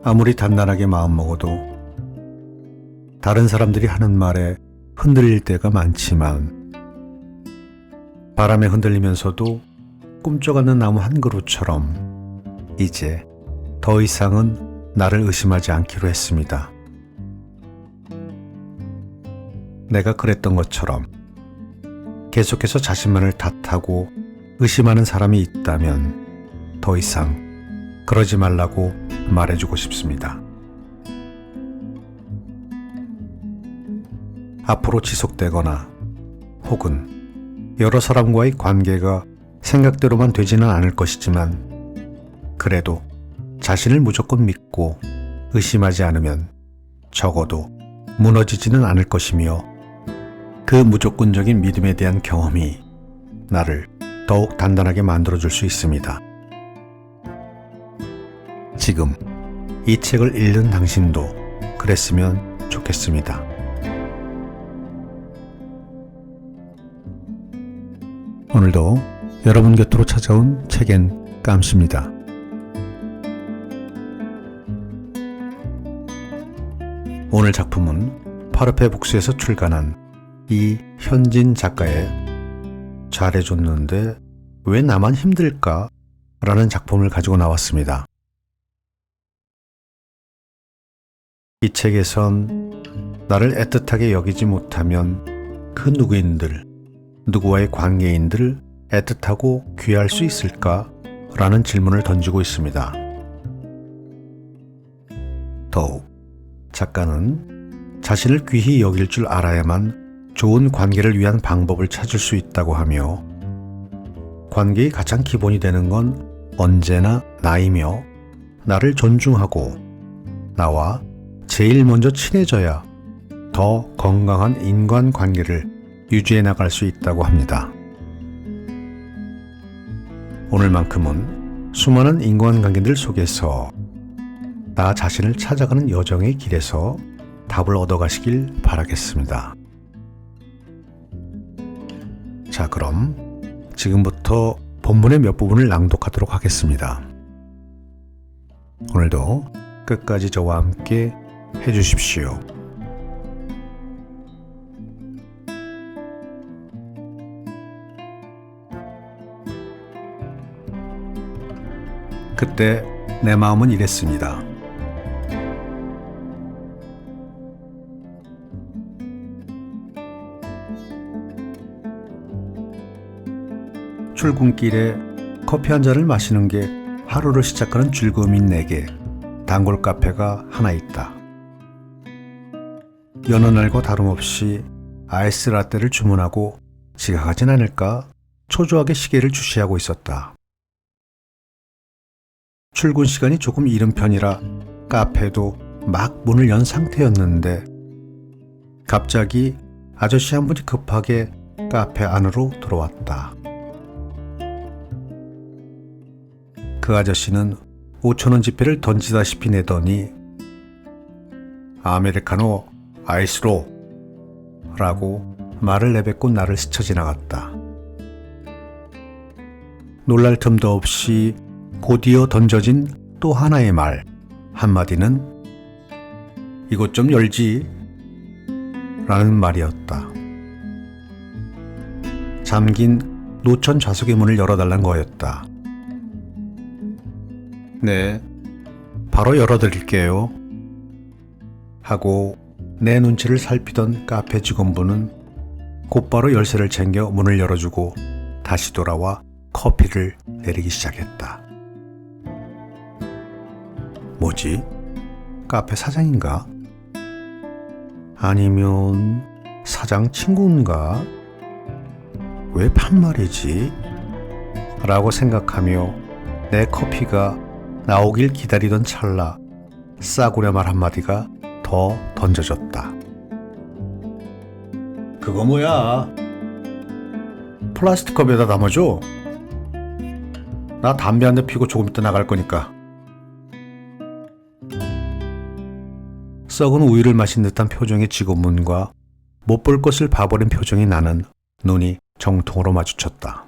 아무리 단단하게 마음먹어도 다른 사람들이 하는 말에 흔들릴 때가 많지만 바람에 흔들리면서도 꿈쩍하는 나무 한 그루처럼 이제 더 이상은 나를 의심하지 않기로 했습니다. 내가 그랬던 것처럼 계속해서 자신만을 탓하고 의심하는 사람이 있다면 더 이상 그러지 말라고 말해주고 싶습니다. 앞으로 지속되거나 혹은 여러 사람과의 관계가 생각대로만 되지는 않을 것이지만 그래도 자신을 무조건 믿고 의심하지 않으면 적어도 무너지지는 않을 것이며 그 무조건적인 믿음에 대한 경험이 나를 더욱 단단하게 만들어줄 수 있습니다. 지금 이 책을 읽는 당신도 그랬으면 좋겠습니다. 오늘도 여러분 곁으로 찾아온 책엔 깜씨입니다. 오늘 작품은 파르페 북스에서 출간한 이현진 작가의 잘해줬는데 왜 나만 힘들까? 라는 작품을 가지고 나왔습니다. 이 책에선 나를 애틋하게 여기지 못하면 그 누구인들, 누구와의 관계인들을 애틋하고 귀할 수 있을까? 라는 질문을 던지고 있습니다. 더욱 작가는 자신을 귀히 여길 줄 알아야만 좋은 관계를 위한 방법을 찾을 수 있다고 하며 관계의 가장 기본이 되는 건 언제나 나이며 나를 존중하고 나와 제일 먼저 친해져야 더 건강한 인간관계를 유지해 나갈 수 있다고 합니다. 오늘만큼은 수많은 인간관계들 속에서 나 자신을 찾아가는 여정의 길에서 답을 얻어가시길 바라겠습니다. 자, 그럼 지금부터 본문의 몇 부분을 낭독하도록 하겠습니다. 오늘도 끝까지 저와 함께 해주십시오. 그때 내 마음은 이랬습니다. 출근길에 커피 한 잔을 마시는 게 하루를 시작하는 즐거움인 내게 단골 카페가 하나 있다. 여느 날과 다름없이 아이스 라떼를 주문하고 지각하진 않을까 초조하게 시계를 주시하고 있었다. 출근 시간이 조금 이른 편이라 카페도 막 문을 연 상태였는데 갑자기 아저씨 한 분이 급하게 카페 안으로 들어왔다. 그 아저씨는 5,000원 지폐를 던지다시피 내더니 아메리카노 아이스로 라고 말을 내뱉고 나를 스쳐 지나갔다. 놀랄 틈도 없이 곧이어 던져진 또 하나의 말 한마디는 이것 좀 열지 라는 말이었다. 잠긴 노천 좌석의 문을 열어달란 거였다. 네, 바로 열어드릴게요 하고 내 눈치를 살피던 카페 직원분은 곧바로 열쇠를 챙겨 문을 열어주고 다시 돌아와 커피를 내리기 시작했다. 뭐지? 카페 사장인가? 아니면 사장 친구인가? 왜 반말이지? 라고 생각하며 내 커피가 나오길 기다리던 찰나 싸구려 말 한마디가 더 던져졌다. 그거 뭐야? 플라스틱 컵에다 담아줘. 나 담배 한 대 피고 조금 있다 나갈 거니까. 썩은 우유를 마신 듯한 표정의 직원분과 못 볼 것을 봐버린 표정이 나는 눈이 정통으로 마주쳤다.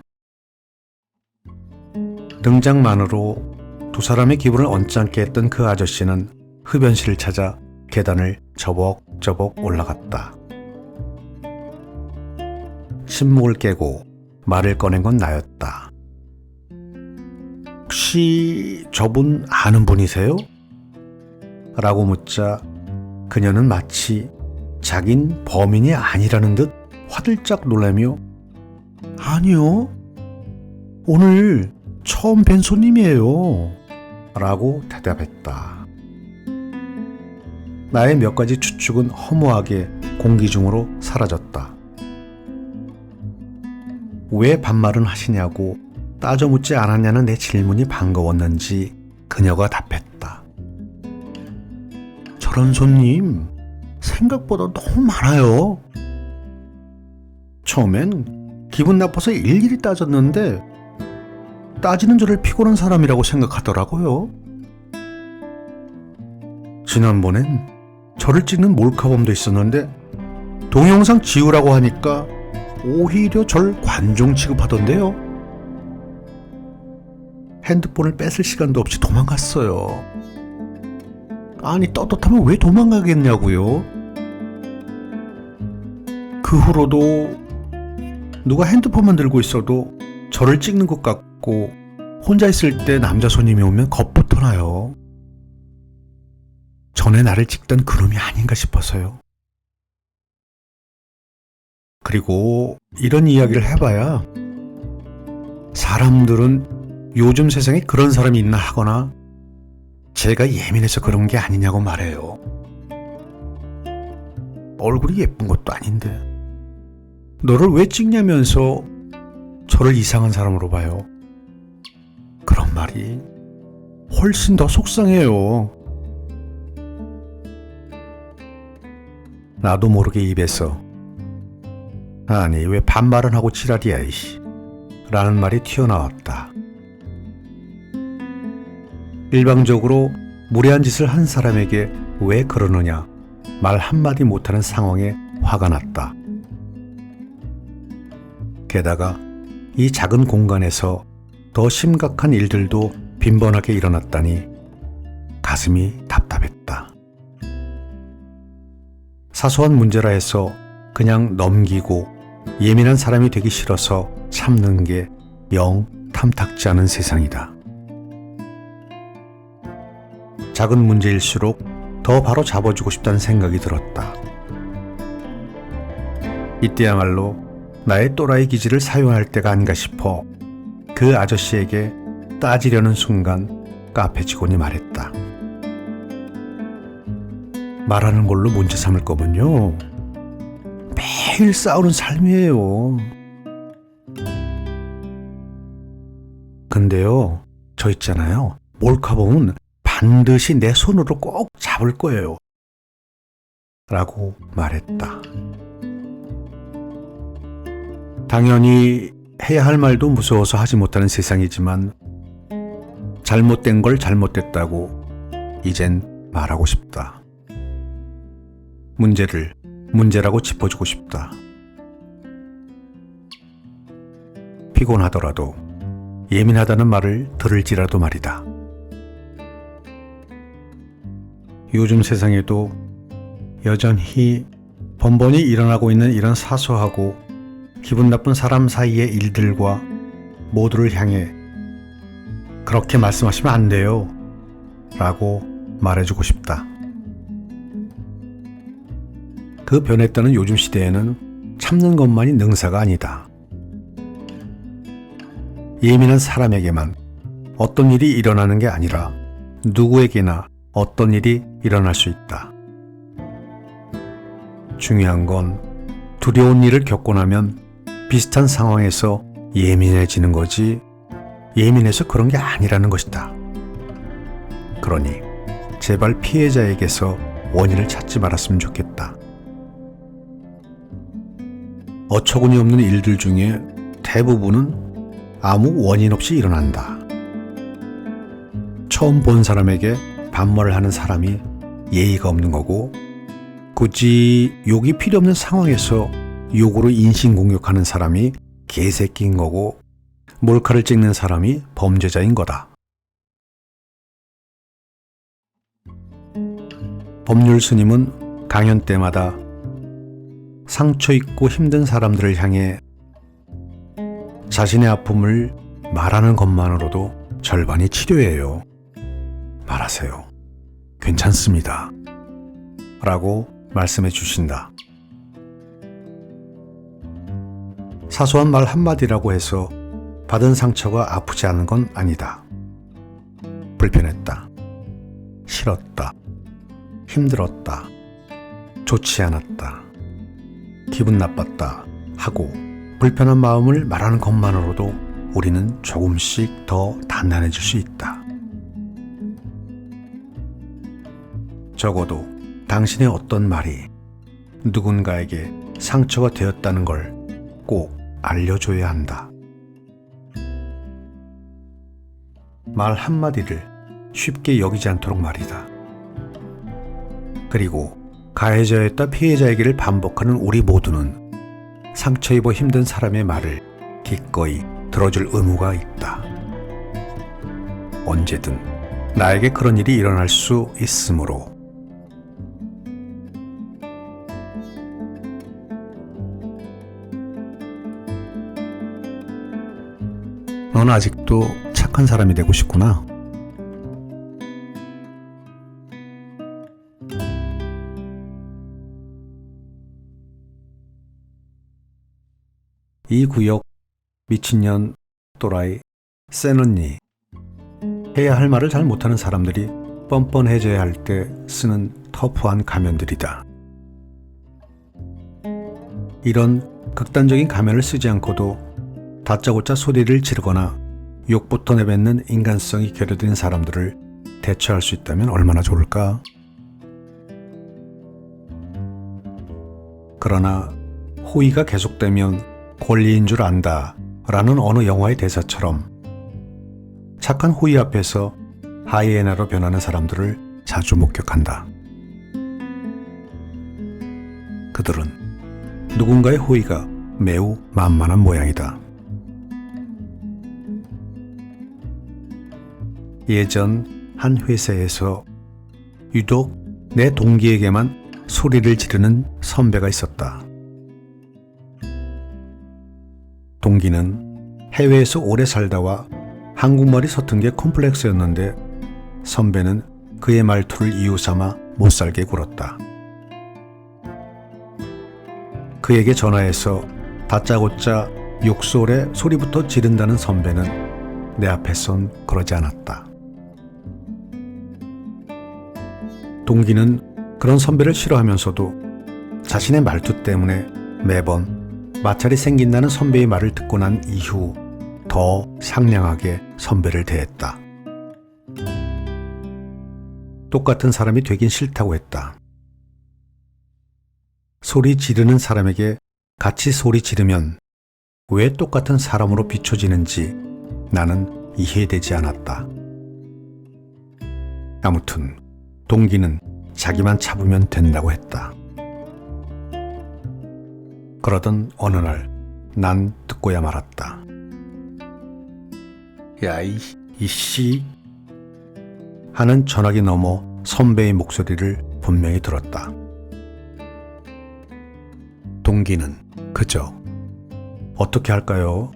등장만으로 두 사람의 기분을 언짢게 했던 그 아저씨는 흡연실을 찾아 계단을 저벅저벅 올라갔다. 침묵을 깨고 말을 꺼낸 건 나였다. 혹시 저분 아는 분이세요? 라고 묻자 그녀는 마치 자긴 범인이 아니라는 듯 화들짝 놀라며 아니요, 오늘 처음 뵌 손님이에요 라고 대답했다. 나의 몇 가지 추측은 허무하게 공기 중으로 사라졌다. 왜 반말은 하시냐고 따져 묻지 않았냐는 내 질문이 반가웠는지 그녀가 답했다. 저런 손님 생각보다 너무 많아요. 처음엔 기분 나빠서 일일이 따졌는데 따지는 저를 피곤한 사람이라고 생각하더라고요. 지난번엔 저를 찍는 몰카범도 있었는데 동영상 지우라고 하니까 오히려 절 관종 취급하던데요. 핸드폰을 뺏을 시간도 없이 도망갔어요. 아니 떳떳하면 왜 도망가겠냐고요. 그 후로도 누가 핸드폰만 들고 있어도 저를 찍는 것 같고 혼자 있을 때 남자 손님이 오면 겁부터 나요. 전에 나를 찍던 그놈이 아닌가 싶어서요. 그리고 이런 이야기를 해봐야 사람들은 요즘 세상에 그런 사람이 있나 하거나 제가 예민해서 그런 게 아니냐고 말해요. 얼굴이 예쁜 것도 아닌데 너를 왜 찍냐면서 저를 이상한 사람으로 봐요. 그런 말이 훨씬 더 속상해요. 나도 모르게 입에서 아니 왜 반말은 하고 지랄이야 이씨 라는 말이 튀어나왔다. 일방적으로 무례한 짓을 한 사람에게 왜 그러느냐 말 한마디 못하는 상황에 화가 났다. 게다가 이 작은 공간에서 더 심각한 일들도 빈번하게 일어났다니 가슴이 답답했다. 사소한 문제라 해서 그냥 넘기고 예민한 사람이 되기 싫어서 참는 게 영 탐탁지 않은 세상이다. 작은 문제일수록 더 바로 잡아주고 싶다는 생각이 들었다. 이때야말로 나의 또라이 기질을 사용할 때가 아닌가 싶어 그 아저씨에게 따지려는 순간 카페 직원이 말했다. 말하는 걸로 문제 삼을 거면요 매일 싸우는 삶이에요. 근데요 저 있잖아요 몰카범은 반드시 내 손으로 꼭 잡을 거예요 라고 말했다. 당연히 해야 할 말도 무서워서 하지 못하는 세상이지만 잘못된 걸 잘못됐다고 이젠 말하고 싶다. 문제를 문제라고 짚어주고 싶다. 피곤하더라도 예민하다는 말을 들을지라도 말이다. 요즘 세상에도 여전히 번번이 일어나고 있는 이런 사소하고 기분 나쁜 사람 사이의 일들과 모두를 향해 그렇게 말씀하시면 안 돼요 라고 말해주고 싶다. 그 변했다는 요즘 시대에는 참는 것만이 능사가 아니다. 예민한 사람에게만 어떤 일이 일어나는 게 아니라 누구에게나 어떤 일이 일어날 수 있다. 중요한 건 두려운 일을 겪고 나면 비슷한 상황에서 예민해지는 거지 예민해서 그런 게 아니라는 것이다. 그러니 제발 피해자에게서 원인을 찾지 말았으면 좋겠다. 어처구니 없는 일들 중에 대부분은 아무 원인 없이 일어난다. 처음 본 사람에게 반말을 하는 사람이 예의가 없는 거고 굳이 욕이 필요 없는 상황에서 욕으로 인신공격하는 사람이 개새끼인 거고 몰카를 찍는 사람이 범죄자인 거다. 법률 스님은 강연 때마다 상처 있고 힘든 사람들을 향해 자신의 아픔을 말하는 것만으로도 절반이 치료예요. 말하세요. 괜찮습니다. 라고 말씀해 주신다. 사소한 말 한마디라고 해서 받은 상처가 아프지 않은 건 아니다. 불편했다. 싫었다. 힘들었다. 좋지 않았다. 기분 나빴다. 하고 불편한 마음을 말하는 것만으로도 우리는 조금씩 더 단단해질 수 있다. 적어도 당신의 어떤 말이 누군가에게 상처가 되었다는 걸 꼭 알려줘야 한다. 말 한마디를 쉽게 여기지 않도록 말이다. 그리고 가해자였다 피해자이기를 반복하는 우리 모두는 상처 입어 힘든 사람의 말을 기꺼이 들어줄 의무가 있다. 언제든 나에게 그런 일이 일어날 수 있으므로. 넌 아직도 착한 사람이 되고 싶구나. 이 구역 미친년, 또라이, 센 언니. 해야 할 말을 잘 못하는 사람들이 뻔뻔해져야 할 때 쓰는 터프한 가면들이다. 이런 극단적인 가면을 쓰지 않고도 다짜고짜 소리를 지르거나 욕부터 내뱉는 인간성이 결여된 사람들을 대처할 수 있다면 얼마나 좋을까? 그러나 호의가 계속되면 권리인 줄 안다 라는 어느 영화의 대사처럼 착한 호의 앞에서 하이에나로 변하는 사람들을 자주 목격한다. 그들은 누군가의 호의가 매우 만만한 모양이다. 예전 한 회사에서 유독 내 동기에게만 소리를 지르는 선배가 있었다. 동기는 해외에서 오래 살다와 한국말이 서툰 게 콤플렉스였는데 선배는 그의 말투를 이유삼아 못살게 굴었다. 그에게 전화해서 다짜고짜 욕설에 소리부터 지른다는 선배는 내 앞에선 그러지 않았다. 동기는 그런 선배를 싫어하면서도 자신의 말투 때문에 매번 마찰이 생긴다는 선배의 말을 듣고 난 이후 더 상냥하게 선배를 대했다. 똑같은 사람이 되긴 싫다고 했다. 소리 지르는 사람에게 같이 소리 지르면 왜 똑같은 사람으로 비춰지는지 나는 이해되지 않았다. 아무튼 동기는 자기만 잡으면 된다고 했다. 그러던 어느 날 난 듣고야 말았다. 야, 이씨 하는 전화기 너머 선배의 목소리를 분명히 들었다. 동기는 그저 어떻게 할까요?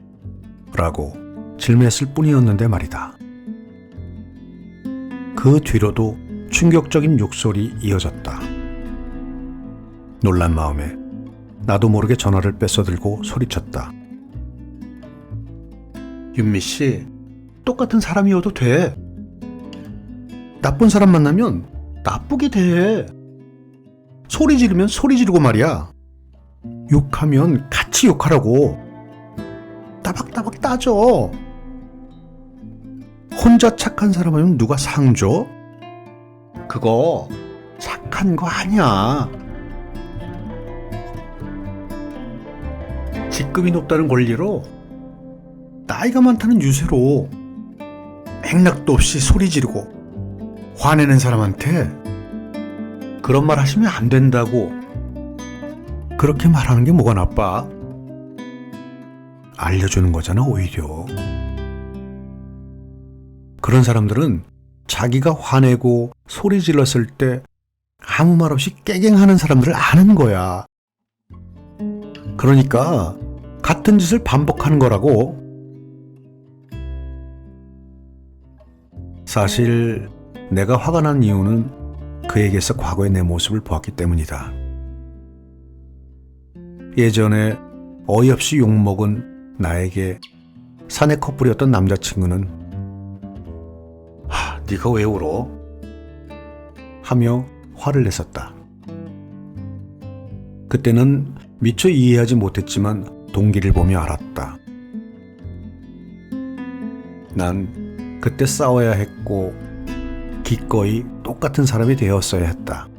라고 질문했을 뿐이었는데 말이다. 그 뒤로도 충격적인 욕설이 이어졌다. 놀란 마음에 나도 모르게 전화를 뺏어들고 소리쳤다. 윤미씨, 똑같은 사람이어도 돼. 나쁜 사람 만나면 나쁘게 돼. 소리 지르면 소리 지르고 말이야. 욕하면 같이 욕하라고. 따박따박 따져. 혼자 착한 사람 하면 누가 상 줘? 그거 착한 거 아니야. 직급이 높다는 권리로, 나이가 많다는 유세로 맥락도 없이 소리 지르고 화내는 사람한테 그런 말 하시면 안 된다고. 그렇게 말하는 게 뭐가 나빠? 알려주는 거잖아, 오히려. 그런 사람들은 자기가 화내고 소리 질렀을 때 아무 말 없이 깨갱하는 사람들을 아는 거야. 그러니까 같은 짓을 반복하는 거라고. 사실 내가 화가 난 이유는 그에게서 과거의 내 모습을 보았기 때문이다. 예전에 어이없이 욕먹은 나에게 사내 커플이었던 남자친구는 네가 왜 울어? 하며 화를 냈었다. 그때는 미처 이해하지 못했지만 동기를 보며 알았다. 난 그때 싸워야 했고 기꺼이 똑같은 사람이 되었어야 했다.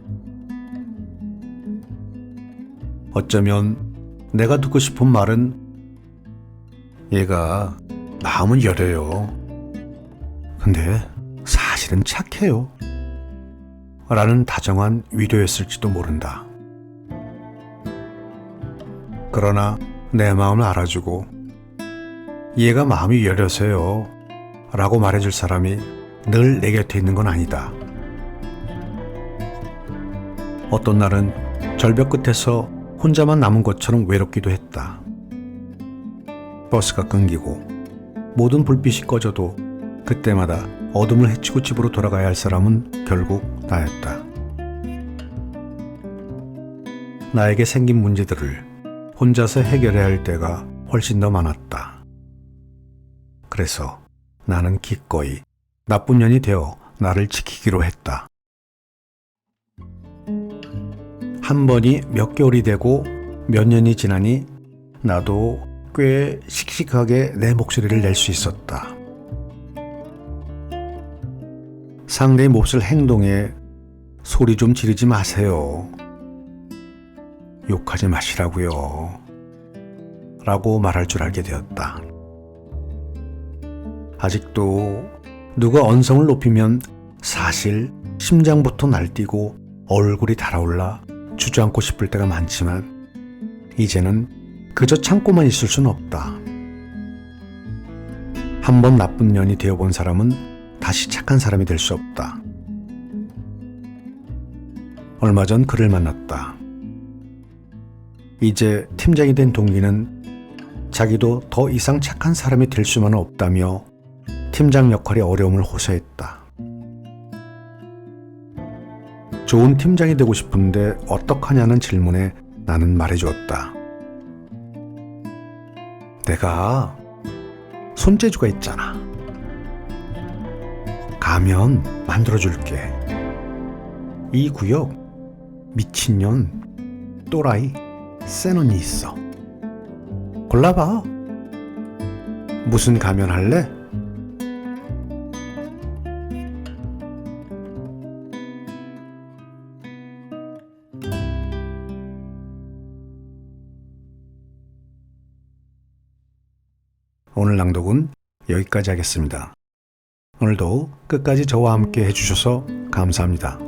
어쩌면 내가 듣고 싶은 말은 얘가 마음은 여려요. 근데 사실은 착해요. 라는 다정한 위로였을지도 모른다. 그러나 내 마음을 알아주고 얘가 마음이 여려서요 라고 말해줄 사람이 늘 내 곁에 있는 건 아니다. 어떤 날은 절벽 끝에서 혼자만 남은 것처럼 외롭기도 했다. 버스가 끊기고 모든 불빛이 꺼져도 그때마다 어둠을 헤치고 집으로 돌아가야 할 사람은 결국 나였다. 나에게 생긴 문제들을 혼자서 해결해야 할 때가 훨씬 더 많았다. 그래서 나는 기꺼이 나쁜 년이 되어 나를 지키기로 했다. 한 번이 몇 개월이 되고 몇 년이 지나니 나도 꽤 씩씩하게 내 목소리를 낼 수 있었다. 상대의 몹쓸 행동에 소리 좀 지르지 마세요. 욕하지 마시라고요. 라고 말할 줄 알게 되었다. 아직도 누가 언성을 높이면 사실 심장부터 날뛰고 얼굴이 달아올라 주저앉고 싶을 때가 많지만 이제는 그저 참고만 있을 순 없다. 한 번 나쁜 년이 되어본 사람은 다시 착한 사람이 될 수 없다. 얼마 전 그를 만났다. 이제 팀장이 된 동기는 자기도 더 이상 착한 사람이 될 수만은 없다며 팀장 역할의 어려움을 호소했다. 좋은 팀장이 되고 싶은데 어떡하냐는 질문에 나는 말해주었다. 내가 손재주가 있잖아. 가면 만들어줄게. 이 구역 미친년, 또라이, 센 언니 있어. 골라봐. 무슨 가면 할래? 오늘 낭독은 여기까지 하겠습니다. 오늘도 끝까지 저와 함께 해주셔서 감사합니다.